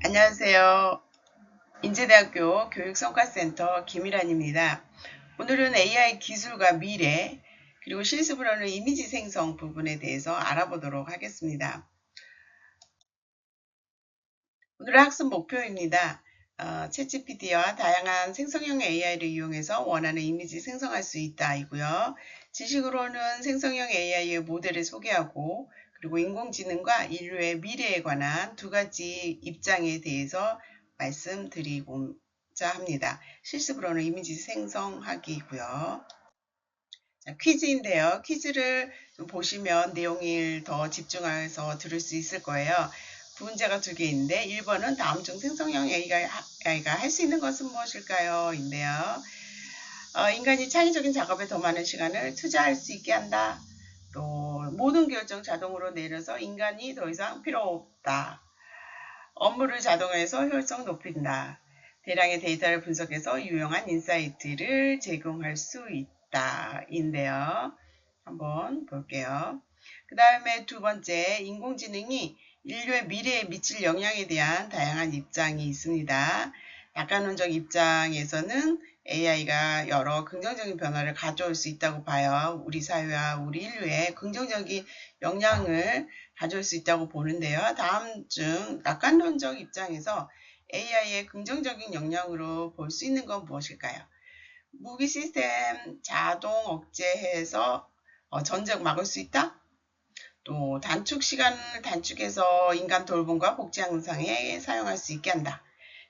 안녕하세요. 인제대학교 교육성과센터 김일환입니다. 오늘은 AI 기술과 미래, 그리고 실습을 하는 이미지 생성 부분에 대해서 알아보도록 하겠습니다. 오늘의 학습 목표입니다. 챗GPT와 다양한 생성형 AI를 이용해서 원하는 이미지 생성할 수 있다 이고요. 지식으로는 생성형 AI의 모델을 소개하고 그리고 인공지능과 인류의 미래에 관한 두 가지 입장에 대해서 말씀드리고자 합니다. 실습으로는 이미지 생성하기고요. 자, 퀴즈인데요. 퀴즈를 좀 보시면 내용을 더 집중해서 들을 수 있을 거예요. 문제가 두 개 있는데 1번은 다음 중 생성형 AI가 할 수 있는 것은 무엇일까요? 인데요. 인간이 창의적인 작업에 더 많은 시간을 투자할 수 있게 한다. 또 모든 결정 자동으로 내려서 인간이 더 이상 필요 없다. 업무를 자동화해서 효율성 높인다. 대량의 데이터를 분석해서 유용한 인사이트를 제공할 수 있다. 인데요. 한번 볼게요. 그 다음에 두 번째, 인공지능이 인류의 미래에 미칠 영향에 대한 다양한 입장이 있습니다. 낙관론적 입장에서는 AI가 여러 긍정적인 변화를 가져올 수 있다고 봐요. 우리 사회와 우리 인류에 긍정적인 영향을 가져올 수 있다고 보는데요. 다음 중 낙관론적 입장에서 AI의 긍정적인 영향으로 볼 수 있는 건 무엇일까요? 무기 시스템 자동 억제해서 전쟁 막을 수 있다? 또 단축 시간을 단축해서 인간 돌봄과 복지 향상에 사용할 수 있게 한다.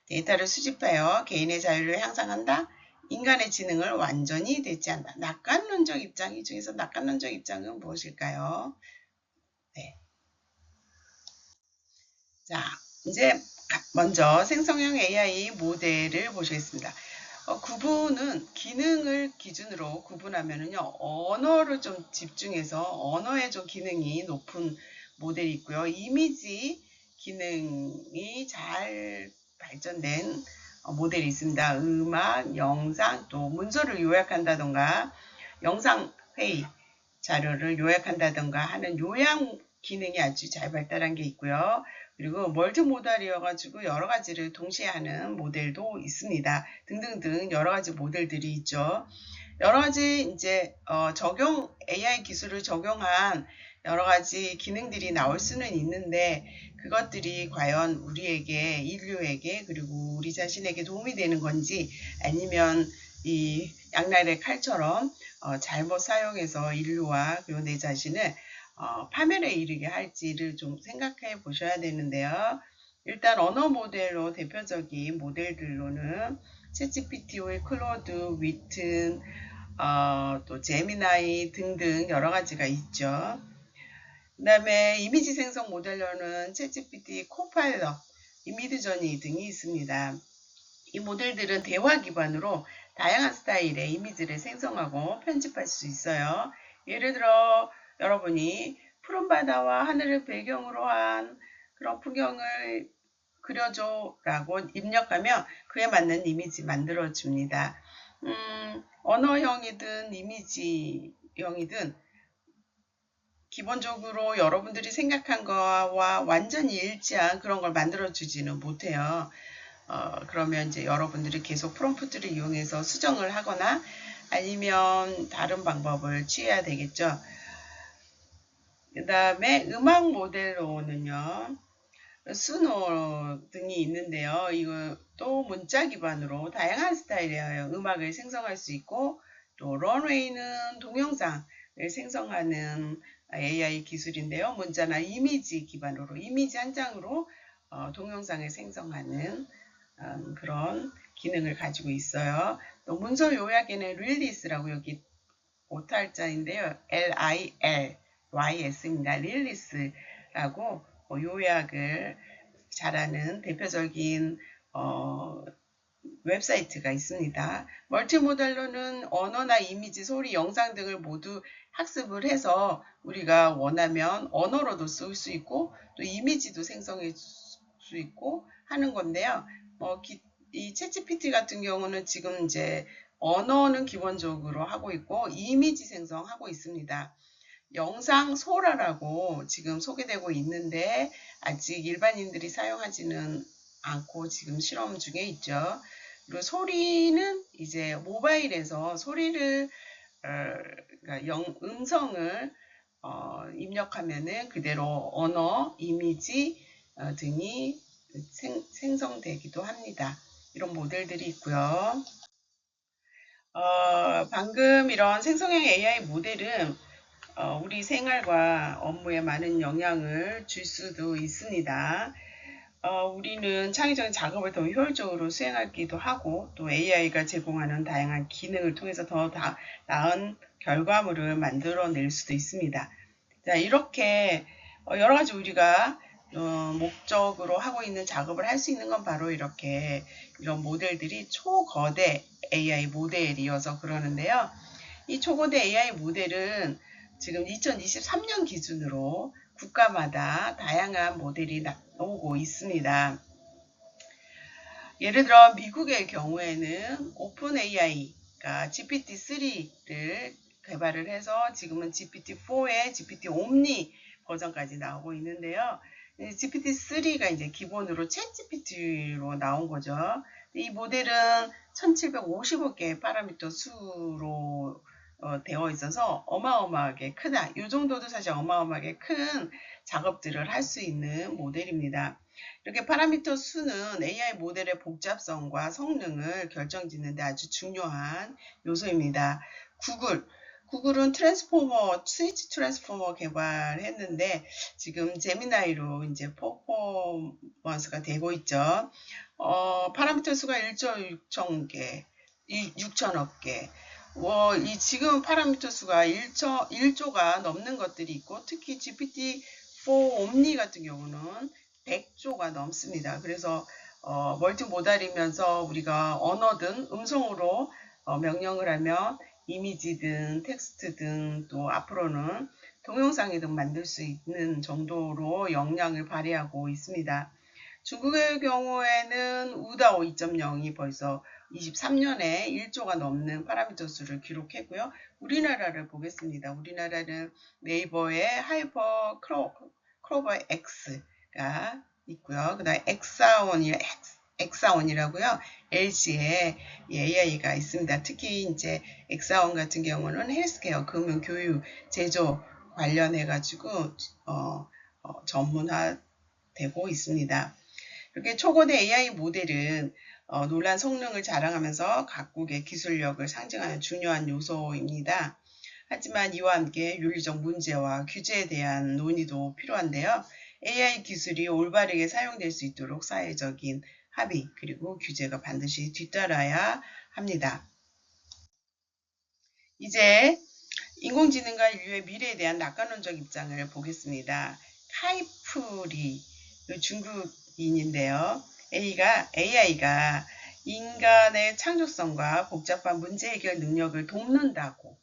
데이터를 수집하여 개인의 자유를 향상한다. 인간의 지능을 완전히 대체한다. 낙관론적 입장, 이 중에서 낙관론적 입장은 무엇일까요? 네. 자, 이제 먼저 생성형 AI 모델을 보시겠습니다. 구분은 기능을 기준으로 구분하면은요, 언어를 좀 집중해서 언어에 좀 기능이 높은 모델이 있고요. 이미지 기능이 잘 발전된 모델이 있습니다. 음악, 영상, 또 문서를 요약한다던가 영상 회의 자료를 요약한다던가 하는 요약 기능이 아주 잘 발달한 게 있고요. 그리고 멀티모달이어가지고 여러 가지를 동시에 하는 모델도 있습니다. 등등등 여러 가지 모델들이 있죠. 여러 가지 이제 적용 AI 기술을 적용한 여러 가지 기능들이 나올 수는 있는데 그것들이 과연 우리에게 인류에게 그리고 우리 자신에게 도움이 되는 건지 아니면 이 양날의 칼처럼 잘못 사용해서 인류와 그리고 내 자신을 파멸에 이르게 할지를 좀 생각해 보셔야 되는데요. 일단 언어 모델로 대표적인 모델들로는 챗GPT의 클로드, 위튼, 또 제미나이 등등 여러 가지가 있죠. 그 다음에 이미지 생성 모델로는 챗GPT, 코파일럿, 미드저니 등이 있습니다. 이 모델들은 대화 기반으로 다양한 스타일의 이미지를 생성하고 편집할 수 있어요. 예를 들어 여러분이 푸른 바다와 하늘을 배경으로 한 그런 풍경을 그려줘 라고 입력하면 그에 맞는 이미지 만들어 줍니다. 언어형이든 이미지형이든 기본적으로 여러분들이 생각한 거와 완전히 일치한 그런 걸 만들어 주지는 못해요. 그러면 이제 여러분들이 계속 프롬프트를 이용해서 수정을 하거나 아니면 다른 방법을 취해야 되겠죠. 그 다음에 음악 모델로는요. 수노 등이 있는데요. 이것도 문자 기반으로 다양한 스타일의 음악을 생성할 수 있고 또 런웨이는 동영상을 생성하는 AI 기술인데요. 문자나 이미지 기반으로 이미지 한 장으로 동영상을 생성하는 그런 기능을 가지고 있어요. 또 문서 요약에는 릴리스라고 여기 오탈자인데요. LILYS입니다. 릴리스라고 요약을 잘하는 대표적인 웹사이트가 있습니다. 멀티모달로는 언어나 이미지, 소리, 영상 등을 모두 학습을 해서 우리가 원하면 언어로도 쓸 수 있고 또 이미지도 생성할 수 있고 하는 건데요. 이 챗GPT 같은 경우는 지금 이제 언어는 기본적으로 하고 있고 이미지 생성하고 있습니다. 영상 소라라고 지금 소개되고 있는데 아직 일반인들이 사용하지는 않고 지금 실험 중에 있죠. 그리고 소리는 이제 모바일에서 소리를 그러니까 음성을 입력하면은 그대로 언어, 이미지 등이 생성되기도 합니다. 이런 모델들이 있고요. 방금 이런 생성형 AI 모델은 우리 생활과 업무에 많은 영향을 줄 수도 있습니다. 우리는 창의적인 작업을 더 효율적으로 수행하기도 하고 또 AI가 제공하는 다양한 기능을 통해서 더 나은 결과물을 만들어낼 수도 있습니다. 자, 이렇게 여러 가지 우리가 목적으로 하고 있는 작업을 할 수 있는 건 바로 이렇게 이런 모델들이 초거대 AI 모델이어서 그러는데요. 이 초거대 AI 모델은 지금 2023년 기준으로 국가마다 다양한 모델이 나오고 있습니다. 예를 들어 미국의 경우에는 오픈 AI가 GPT-3를 개발을 해서 지금은 GPT-4에 GPT 옴니 버전까지 나오고 있는데요. GPT-3가 이제 기본으로 챗GPT로 나온 거죠. 이 모델은 1750개 파라미터 수로 되어 있어서 어마어마하게 크다. 이 정도도 사실 어마어마하게 큰 작업들을 할 수 있는 모델입니다. 이렇게 파라미터 수는 AI 모델의 복잡성과 성능을 결정짓는 데 아주 중요한 요소입니다. 구글은 스위치 트랜스포머 개발했는데 지금 제미나이로 이제 퍼포먼스가 되고 있죠. 파라미터 수가 1조 6천억 개. 지금 파라미터 수가 1조가 넘는 것들이 있고 특히 GPT-4 옴니 같은 경우는 100조가 넘습니다. 그래서 멀티모달이면서 우리가 언어든 음성으로 명령을 하면 이미지든 텍스트든 또 앞으로는 동영상이든 만들 수 있는 정도로 역량을 발휘하고 있습니다. 중국의 경우에는 우다오 2.0이 벌써 23년에 1조가 넘는 파라미터 수를 기록했고요. 우리나라를 보겠습니다. 우리나라는 네이버의 하이퍼 크로버 X가 있고요. 그 다음에 엑사원이라고요. LG에 AI가 있습니다. 특히 이제 엑사원 같은 경우는 헬스케어, 금융, 교육, 제조 관련해가지고 전문화되고 있습니다. 이렇게 초거대 AI 모델은 놀란 성능을 자랑하면서 각국의 기술력을 상징하는 중요한 요소입니다. 하지만 이와 함께 윤리적 문제와 규제에 대한 논의도 필요한데요. AI 기술이 올바르게 사용될 수 있도록 사회적인 합의 그리고 규제가 반드시 뒤따라야 합니다. 이제 인공지능과 인류의 미래에 대한 낙관론적 입장을 보겠습니다. 카이프리 중국인인데요. AI가 인간의 창조성과 복잡한 문제 해결 능력을 돕는다고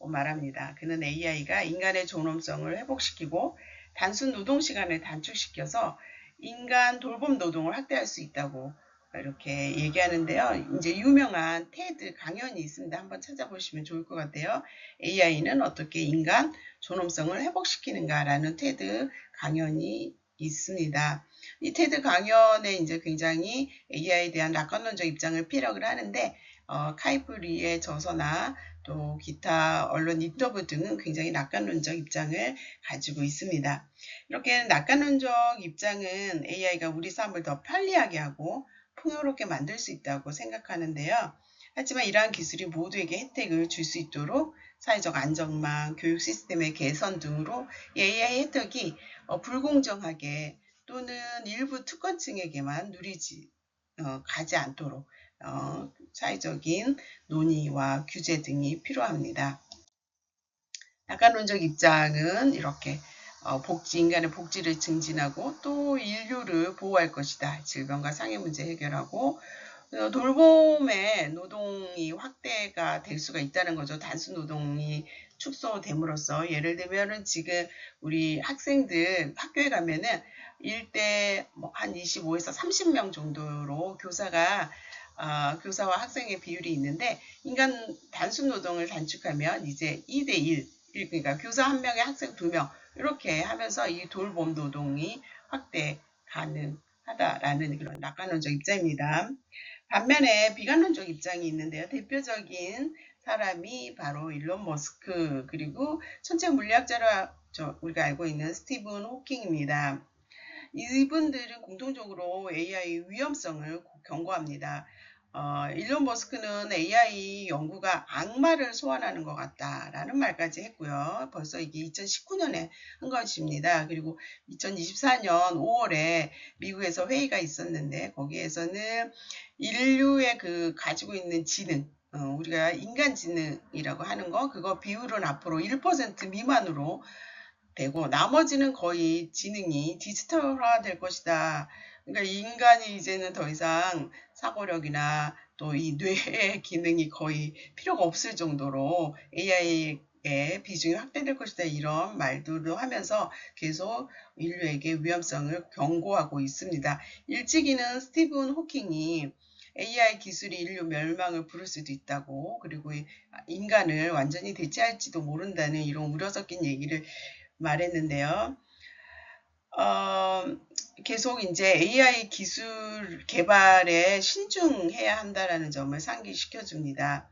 말합니다. 그는 AI가 인간의 존엄성을 회복시키고 단순 노동 시간을 단축시켜서 인간 돌봄 노동을 확대할 수 있다고 이렇게 얘기하는데요. 이제 유명한 테드 강연이 있습니다. 한번 찾아보시면 좋을 것 같아요. AI는 어떻게 인간 존엄성을 회복시키는가라는 테드 강연이 있습니다. 이 테드 강연에 이제 굉장히 AI에 대한 낙관론적 입장을 피력을 하는데 카이프리의 저서나 또 기타 언론 인터뷰 등은 굉장히 낙관론적 입장을 가지고 있습니다. 이렇게 낙관론적 입장은 AI가 우리 삶을 더 편리하게 하고 풍요롭게 만들 수 있다고 생각하는데요. 하지만 이러한 기술이 모두에게 혜택을 줄 수 있도록 사회적 안전망, 교육 시스템의 개선 등으로 AI 혜택이 불공정하게 또는 일부 특권층에게만 가지 않도록 사회적인 논의와 규제 등이 필요합니다. 낙관론적 입장은 이렇게 인간의 복지를 증진하고 또 인류를 보호할 것이다. 질병과 상해 문제 해결하고 돌봄의 노동이 확대가 될 수가 있다는 거죠. 단순 노동이 축소됨으로써 예를 들면은 지금 우리 학생들 학교에 가면은 일대 한 25에서 30명 정도로 교사와 학생의 비율이 있는데 인간 단순 노동을 단축하면 이제 2대1 그러니까 교사 1명에 학생 2명 이렇게 하면서 이 돌봄 노동이 확대 가능합니다. 하다라는 그런 낙관론적 입장입니다. 반면에 비관론적 입장이 있는데요. 대표적인 사람이 바로 일론 머스크 그리고 천체 물리학자로 우리가 알고 있는 스티븐 호킹입니다. 이분들은 공통적으로 AI 위험성을 경고합니다. 일론 머스크는 AI 연구가 악마를 소환하는 것 같다라는 말까지 했고요. 벌써 이게 2019년에 한 것입니다. 그리고 2024년 5월에 미국에서 회의가 있었는데 거기에서는 인류의 그 가지고 있는 지능, 우리가 인간 지능이라고 하는 거, 그거 비율은 앞으로 1% 미만으로 되고 나머지는 거의 지능이 디지털화 될 것이다. 그러니까 인간이 이제는 더 이상 사고력이나 또 이 뇌의 기능이 거의 필요가 없을 정도로 AI의 비중이 확대될 것이다. 이런 말들도 하면서 계속 인류에게 위험성을 경고하고 있습니다. 일찍이는 스티븐 호킹이 AI 기술이 인류 멸망을 부를 수도 있다고, 그리고 인간을 완전히 대체할지도 모른다는 이런 우려 섞인 얘기를 말했는데요. 계속 이제 AI 기술 개발에 신중해야 한다는 점을 상기시켜 줍니다.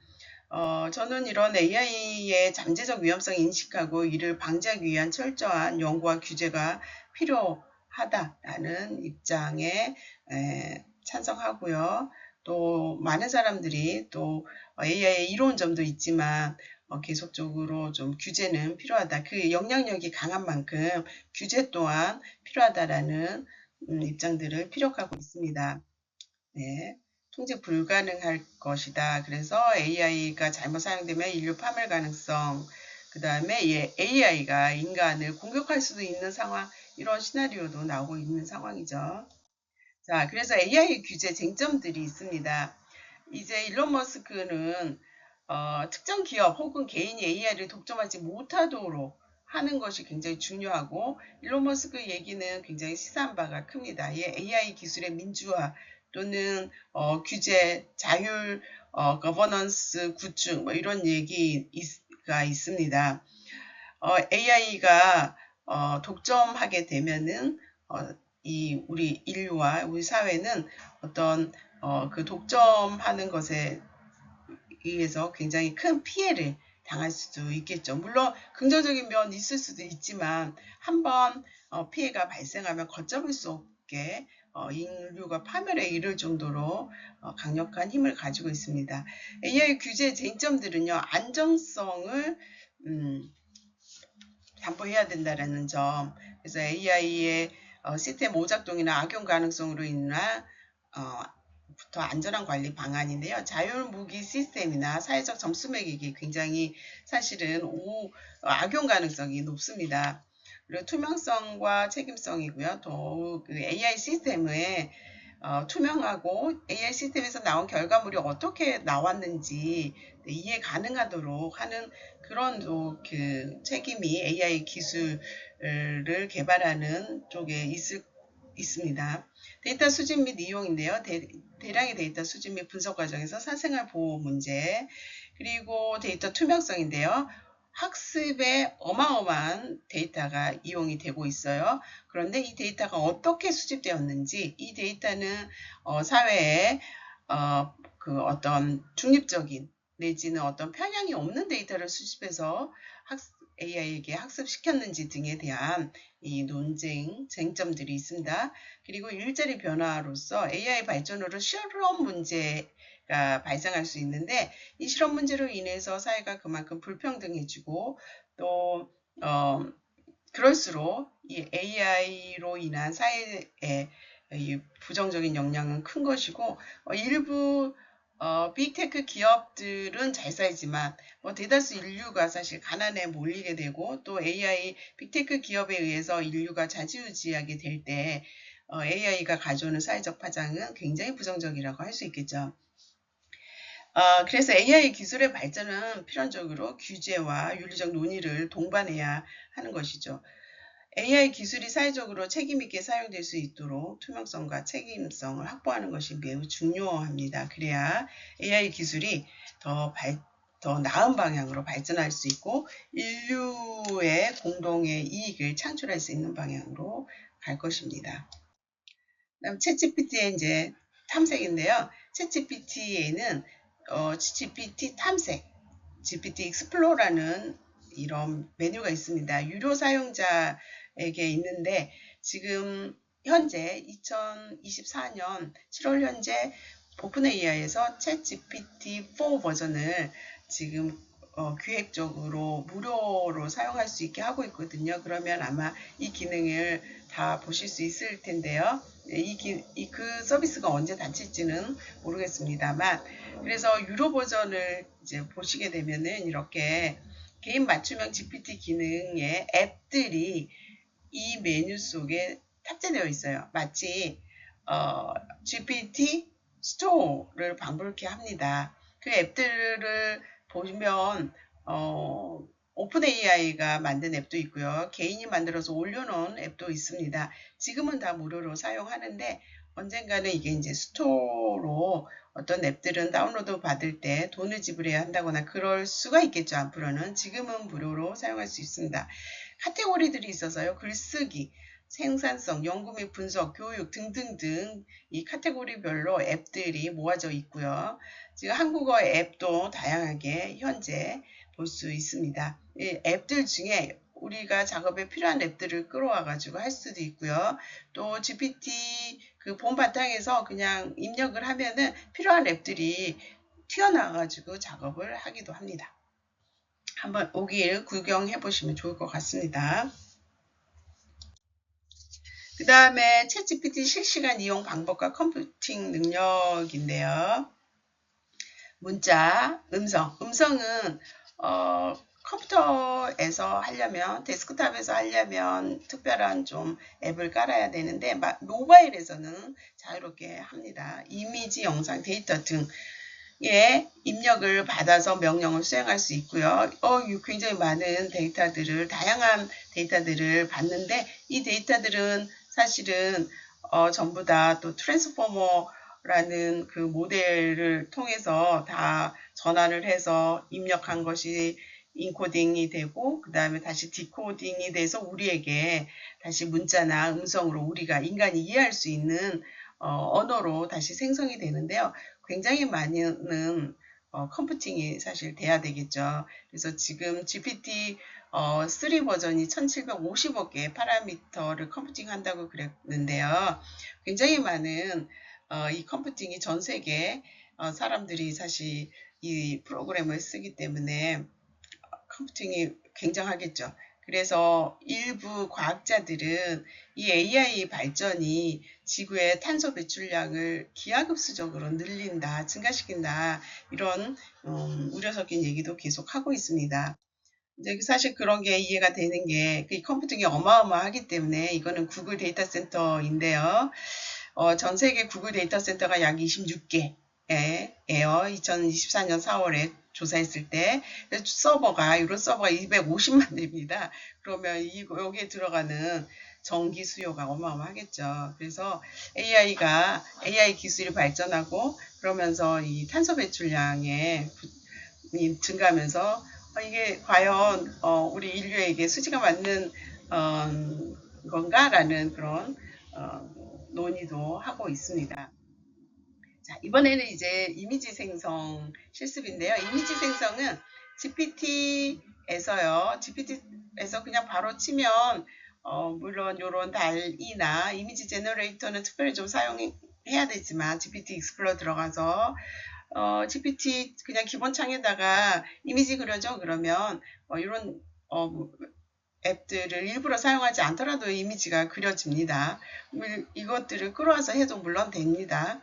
저는 이런 AI의 잠재적 위험성 인식하고 이를 방지하기 위한 철저한 연구와 규제가 필요하다라는 입장에 찬성하고요. 또 많은 사람들이 또 AI의 이로운 점도 있지만 계속적으로 좀 규제는 필요하다. 그 영향력이 강한 만큼 규제 또한 필요하다라는 입장들을 피력하고 있습니다. 네. 통제 불가능할 것이다. 그래서 AI가 잘못 사용되면 인류 파멸 가능성, 그 다음에 AI가 인간을 공격할 수도 있는 상황, 이런 시나리오도 나오고 있는 상황이죠. 자, 그래서 AI 규제 쟁점들이 있습니다. 이제 일론 머스크는 특정 기업 혹은 개인이 AI를 독점하지 못하도록 하는 것이 굉장히 중요하고, 일론 머스크 얘기는 굉장히 시사한 바가 큽니다. AI 기술의 민주화 또는 규제, 자율, 거버넌스 구축 뭐 이런 얘기가 있습니다. AI가 독점하게 되면은 이 우리 인류와 우리 사회는 어떤 그 독점하는 것에 의해서 굉장히 큰 피해를 당할 수도 있겠죠. 물론 긍정적인 면 있을 수도 있지만 한번 피해가 발생하면 걷잡을 수 없게 인류가 파멸에 이를 정도로 강력한 힘을 가지고 있습니다. AI 규제 쟁점들은요, 안정성을 담보해야 된다는 점. 그래서 AI의 시스템 오작동이나 악용 가능성으로 인한 더 안전한 관리 방안인데요. 자율무기 시스템이나 사회적 점수 매기기 굉장히 사실은 악용 가능성이 높습니다. 그리고 투명성과 책임성이고요. 또 그 AI 시스템의 투명하고 AI 시스템에서 나온 결과물이 어떻게 나왔는지 이해 가능하도록 하는 그런 그 책임이 AI 기술을 개발하는 쪽에 있습니다. 데이터 수집 및 이용인데요. 대량의 데이터 수집 및 분석 과정에서 사생활 보호 문제, 그리고 데이터 투명성인데요. 학습에 어마어마한 데이터가 이용이 되고 있어요. 그런데 이 데이터가 어떻게 수집되었는지, 이 데이터는 사회에 그 어떤 중립적인 내지는 어떤 편향이 없는 데이터를 수집해서 AI에게 학습시켰는지 등에 대한 이 논쟁, 쟁점들이 있습니다. 그리고 일자리 변화로서 AI 발전으로 실업 문제가 발생할 수 있는데, 이 실업 문제로 인해서 사회가 그만큼 불평등해지고 또 그럴수록 이 AI로 인한 사회에 이 부정적인 영향은 큰 것이고, 일부 빅테크 기업들은 잘 살지만 대다수 인류가 사실 가난에 몰리게 되고, 또 AI 빅테크 기업에 의해서 인류가 좌지우지하게 될 때 AI가 가져오는 사회적 파장은 굉장히 부정적이라고 할 수 있겠죠. 그래서 AI 기술의 발전은 필연적으로 규제와 윤리적 논의를 동반해야 하는 것이죠. AI 기술이 사회적으로 책임있게 사용될 수 있도록 투명성과 책임성을 확보하는 것이 매우 중요합니다. 그래야 AI 기술이 더 나은 방향으로 발전할 수 있고 인류의 공동의 이익을 창출할 수 있는 방향으로 갈 것입니다. 그다음 챗GPT의 이제 탐색인데요. 챗GPT에는 GPT 탐색, GPT 익스플로러라는 이런 메뉴가 있습니다. 유료 사용자에게 있는데 지금 현재 2024년 7월 현재 오픈 AI에서 챗 GPT-4 버전을 지금 기획적으로 무료로 사용할 수 있게 하고 있거든요. 그러면 아마 이 기능을 다 보실 수 있을 텐데요. 그 서비스가 언제 닫힐지는 모르겠습니다만, 그래서 유료 버전을 이제 보시게 되면은 이렇게 개인 맞춤형 GPT 기능의 앱들이 이 메뉴 속에 탑재되어 있어요. 마치 GPT 스토어를 방불케 합니다. 그 앱들을 보면 오픈 AI가 만든 앱도 있고요. 개인이 만들어서 올려놓은 앱도 있습니다. 지금은 다 무료로 사용하는데 언젠가는 이게 이제 스토어로 어떤 앱들은 다운로드 받을 때 돈을 지불해야 한다거나 그럴 수가 있겠죠. 앞으로는 지금은 무료로 사용할 수 있습니다. 카테고리들이 있어서요. 글쓰기, 생산성, 연구 및 분석, 교육 등등등 이 카테고리별로 앱들이 모아져 있고요. 지금 한국어 앱도 다양하게 현재 볼 수 있습니다. 이 앱들 중에 우리가 작업에 필요한 앱들을 끌어와 가지고 할 수도 있고요. 또 GPT 그 본 바탕에서 그냥 입력을 하면은 필요한 앱들이 튀어나와 가지고 작업을 하기도 합니다. 한번 오길 구경해 보시면 좋을 것 같습니다. 그 다음에 챗GPT 실시간 이용 방법과 컴퓨팅 능력인데요. 문자, 음성은 컴퓨터에서 하려면 데스크탑에서 하려면 특별한 좀 앱을 깔아야 되는데 모바일에서는 자유롭게 합니다. 이미지, 영상, 데이터 등의 입력을 받아서 명령을 수행할 수 있고요. 굉장히 많은 데이터들을 다양한 데이터들을 받는데 이 데이터들은 사실은 전부 다 또 트랜스포머라는 그 모델을 통해서 다 전환을 해서 입력한 것이 인코딩이 되고 그 다음에 다시 디코딩이 돼서 우리에게 다시 문자나 음성으로 우리가 인간이 이해할 수 있는 언어로 다시 생성이 되는데요. 굉장히 많은 컴퓨팅이 사실 돼야 되겠죠. 그래서 지금 GPT 3 버전이 1750억 개의 파라미터를 컴퓨팅 한다고 그랬는데요. 굉장히 많은 이 컴퓨팅이 전 세계 사람들이 사실 이 프로그램을 쓰기 때문에 컴퓨팅이 굉장하겠죠. 그래서 일부 과학자들은 이 AI 발전이 지구의 탄소 배출량을 기하급수적으로 늘린다, 증가시킨다, 이런 우려 섞인 얘기도 계속 하고 있습니다. 이제 사실 그런 게 이해가 되는 게 그 컴퓨팅이 어마어마하기 때문에 이거는 구글 데이터 센터인데요. 전 세계 구글 데이터 센터가 약 26개예요. 2024년 4월에 조사했을 때 서버가 유로 서버가 250만 대입니다. 그러면 여기에 들어가는 전기 수요가 어마어마하겠죠. 그래서 AI 기술이 발전하고 그러면서 이 탄소 배출량이 증가하면서 이게 과연 우리 인류에게 수지가 맞는 건가라는 그런 논의도 하고 있습니다. 자, 이번에는 이제 이미지 생성 실습인데요. 이미지 생성은 GPT에서 그냥 바로 치면 물론 이런 달이나 이미지 제너레이터는 특별히 좀 사용해야 되지만 GPT 익스플로러 들어가서 GPT 그냥 기본 창에다가 이미지 그려줘 그러면 이런 앱들을 일부러 사용하지 않더라도 이미지가 그려집니다. 이것들을 끌어와서 해도 물론 됩니다.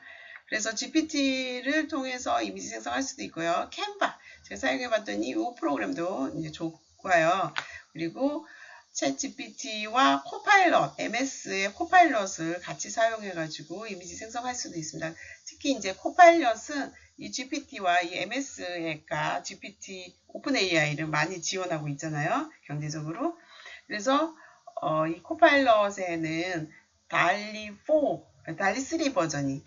그래서 GPT를 통해서 이미지 생성할 수도 있고요. 캔바 제가 사용해봤더니 이 프로그램도 이제 좋고요. 그리고 챗 GPT와 코파일럿, MS의 코파일럿을 같이 사용해가지고 이미지 생성할 수도 있습니다. 특히 이제 코파일럿은 이 GPT와 이 MS가 GPT 오픈 AI를 많이 지원하고 있잖아요. 경제적으로. 그래서 이 코파일럿에는 달리 3 버전이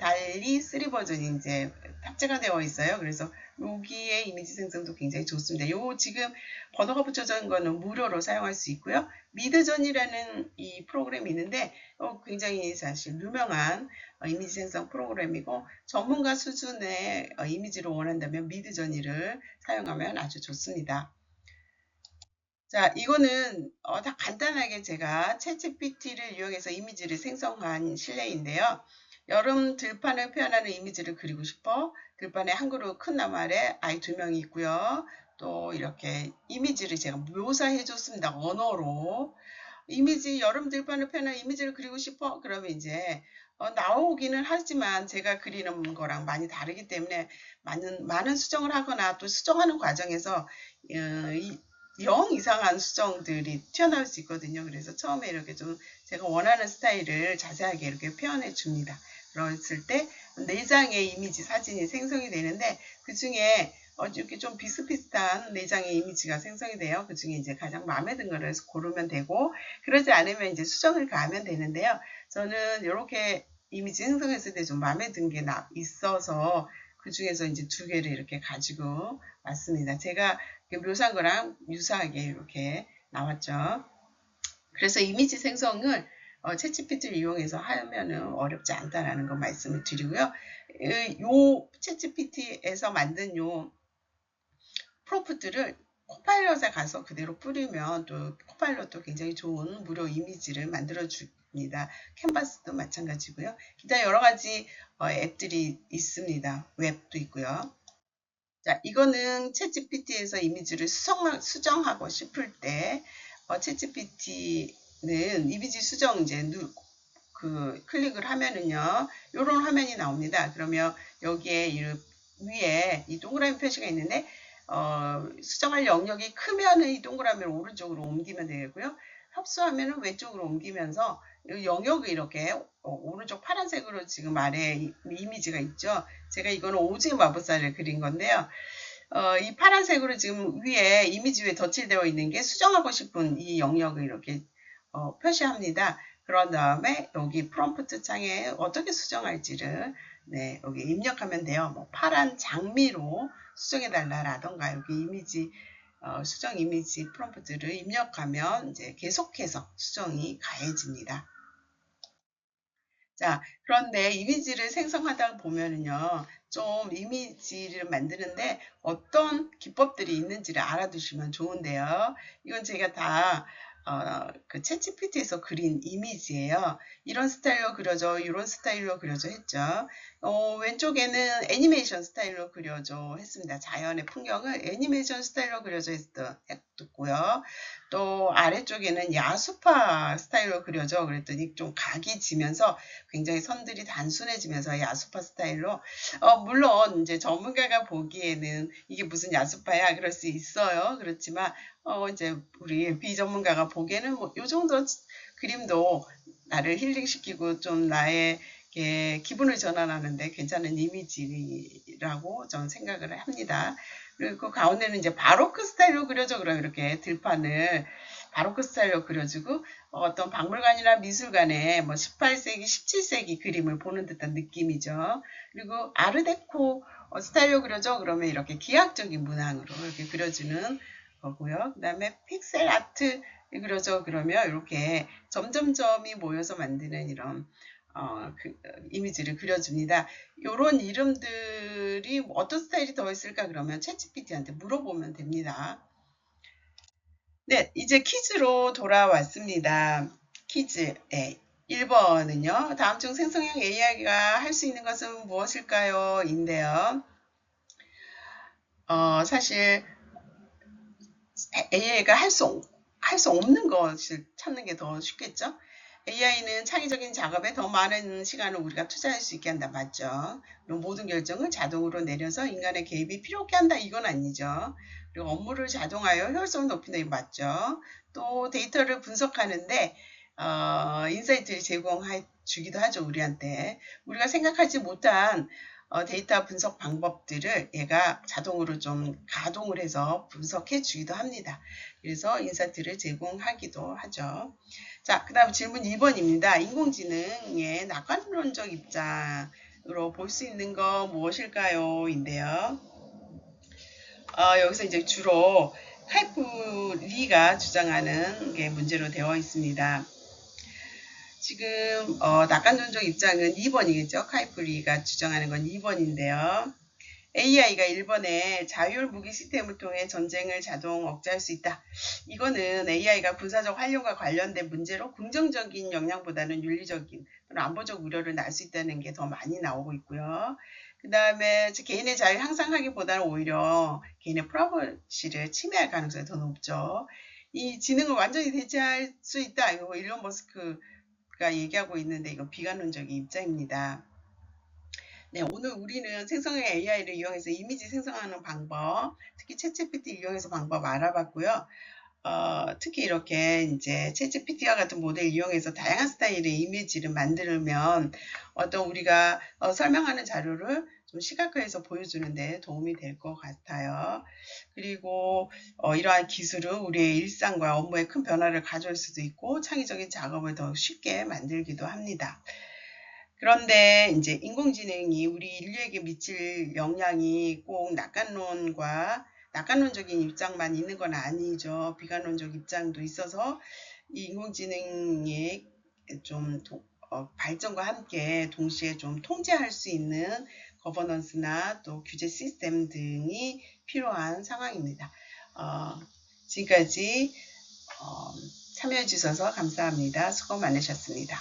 이제 탑재가 되어 있어요. 그래서 여기에 이미지 생성도 굉장히 좋습니다. 요 지금 번호가 붙여져 있는 거는 무료로 사용할 수 있고요. 미드전이라는 이 프로그램이 있는데 굉장히 사실 유명한 이미지 생성 프로그램이고 전문가 수준의 이미지를 원한다면 미드저니를 사용하면 아주 좋습니다. 자, 이거는 다 간단하게 제가 챗GPT를 이용해서 이미지를 생성한 실내인데요. 여름 들판을 표현하는 이미지를 그리고 싶어. 들판에 한 그루 큰 나무 아래 아이 2명이 있고요. 또 이렇게 이미지를 제가 묘사해 줬습니다. 언어로. 이미지 여름 들판을 표현한 이미지를 그리고 싶어. 그러면 이제 나오기는 하지만 제가 그리는 거랑 많이 다르기 때문에 많은 수정을 하거나 또 수정하는 과정에서 0 이상한 수정들이 튀어나올 수 있거든요. 그래서 처음에 이렇게 좀 제가 원하는 스타일을 자세하게 이렇게 표현해 줍니다. 그랬을 때 4장의 이미지 사진이 생성이 되는데 그 중에 이렇게 좀 비슷비슷한 4장의 이미지가 생성이 돼요. 그 중에 이제 가장 마음에 든 거를 고르면 되고, 그러지 않으면 이제 수정을 가하면 되는데요. 저는 이렇게 이미지 생성했을 때 좀 마음에 든 게 있어서 그 중에서 이제 2개를 이렇게 가지고 왔습니다. 제가 묘사한 거랑 유사하게 이렇게 나왔죠. 그래서 이미지 생성을 챗GPT를 이용해서 하면은 어렵지 않다라는 거 말씀을 드리고요. 요 챗GPT에서 만든 요 프롬프트를 코파일럿에 가서 그대로 뿌리면 또 코파일럿도 굉장히 좋은 무료 이미지를 만들어 줍니다. 캔버스도 마찬가지고요. 기타 여러 가지 앱들이 있습니다. 웹도 있고요. 자, 이거는 챗GPT에서 이미지를 수정하고 싶을 때 챗GPT는 이미지 수정 이제 클릭을 하면은요, 이런 화면이 나옵니다. 그러면 여기에 위에 이 동그라미 표시가 있는데 수정할 영역이 크면은 이 동그라미를 오른쪽으로 옮기면 되고요. 협소하면은 왼쪽으로 옮기면서 영역이 이렇게 오른쪽 파란색으로 지금 아래 이미지가 있죠. 제가 이거는 오징어 마법사를 그린 건데요. 이 파란색으로 지금 위에 이미지 위에 덧칠되어 있는 게 수정하고 싶은 이 영역을 이렇게 표시합니다. 그런 다음에 여기 프롬프트 창에 어떻게 수정할지를 여기 입력하면 돼요. 뭐 파란 장미로 수정해달라라던가 여기 이미지 수정 이미지 프롬프트를 입력하면 이제 계속해서 수정이 가해집니다. 자, 그런데 이미지를 생성하다 보면은요, 좀 이미지를 만드는데 어떤 기법들이 있는지를 알아두시면 좋은데요. 이건 제가 다 그 챗GPT에서 그린 이미지예요. 이런 스타일로 그려줘, 이런 스타일로 그려줘 했죠. 왼쪽에는 애니메이션 스타일로 그려줘 했습니다. 자연의 풍경을 애니메이션 스타일로 그려줘 했고요. 또 아래쪽에는 야수파 스타일로 그려줘 그랬더니 좀 각이 지면서 굉장히 선들이 단순해지면서 야수파 스타일로 물론 이제 전문가가 보기에는 이게 무슨 야수파야 그럴 수 있어요. 그렇지만 이제 우리 비전문가가 보기에는 뭐 요 정도 그림도 나를 힐링시키고 좀 나의 기분을 전환하는데 괜찮은 이미지라고 저는 생각을 합니다. 그리고 그 가운데는 이제 바로크 스타일로 그려져. 그럼 이렇게 들판을 바로크 스타일로 그려주고 어떤 박물관이나 미술관에 뭐 18세기, 17세기 그림을 보는 듯한 느낌이죠. 그리고 아르데코 스타일로 그려져. 그러면 이렇게 기하학적인 문항으로 이렇게 그려주는 거고요. 그 다음에 픽셀 아트 그려져. 그러면 이렇게 점점점이 모여서 만드는 이런 이미지를 그려줍니다. 이런 이름들이 어떤 스타일이 더 있을까 그러면 챗GPT한테 물어보면 됩니다. 네, 이제 퀴즈로 돌아왔습니다. 퀴즈. 네, 1번은요. 다음 중 생성형 AI가 할 수 있는 것은 무엇일까요? 인데요. 사실 AI가 할 수 없는 것을 찾는 게 더 쉽겠죠? AI는 창의적인 작업에 더 많은 시간을 우리가 투자할 수 있게 한다. 맞죠? 그리고 모든 결정을 자동으로 내려서 인간의 개입이 필요 없게 한다. 이건 아니죠. 그리고 업무를 자동화하여 효율성을 높인다. 이거 맞죠? 또 데이터를 분석하는데 인사이트를 제공해 주기도 하죠. 우리한테. 우리가 생각하지 못한 데이터 분석 방법들을 얘가 자동으로 좀 가동을 해서 분석해 주기도 합니다. 그래서 인사이트를 제공하기도 하죠. 자, 그 다음 질문 2번입니다. 인공지능의 낙관론적 입장으로 볼 수 있는 거 무엇일까요? 인데요. 여기서 이제 주로 카이프 리가 주장하는 게 문제로 되어 있습니다. 지금 낙관론적 입장은 2번이겠죠. 카이프 리가 주장하는 건 2번인데요. AI가 1번에 자율 무기 시스템을 통해 전쟁을 자동 억제할 수 있다. 이거는 AI가 군사적 활용과 관련된 문제로 긍정적인 영향보다는 윤리적인 또는 안보적 우려를 낳을 수 있다는 게 더 많이 나오고 있고요. 그 다음에 개인의 자유를 향상하기보다는 오히려 개인의 프라이버시를 침해할 가능성이 더 높죠. 이 지능을 완전히 대체할 수 있다. 이거 일론 머스크가 얘기하고 있는데 이거 비관론적인 입장입니다. 네, 오늘 우리는 생성형 AI를 이용해서 이미지 생성하는 방법, 특히 챗GPT 이용해서 방법 알아봤고요. 특히 이렇게 이제 챗GPT와 같은 모델 이용해서 다양한 스타일의 이미지를 만들면 어떤 우리가 설명하는 자료를 좀 시각화해서 보여주는 데 도움이 될 것 같아요. 그리고 이러한 기술은 우리의 일상과 업무에 큰 변화를 가져올 수도 있고 창의적인 작업을 더 쉽게 만들기도 합니다. 그런데 이제 인공지능이 우리 인류에게 미칠 영향이 꼭 낙관론적인 입장만 있는 건 아니죠. 비관론적 입장도 있어서 이 인공지능의 좀 발전과 함께 동시에 좀 통제할 수 있는 거버넌스나 또 규제 시스템 등이 필요한 상황입니다. 지금까지 참여해 주셔서 감사합니다. 수고 많으셨습니다.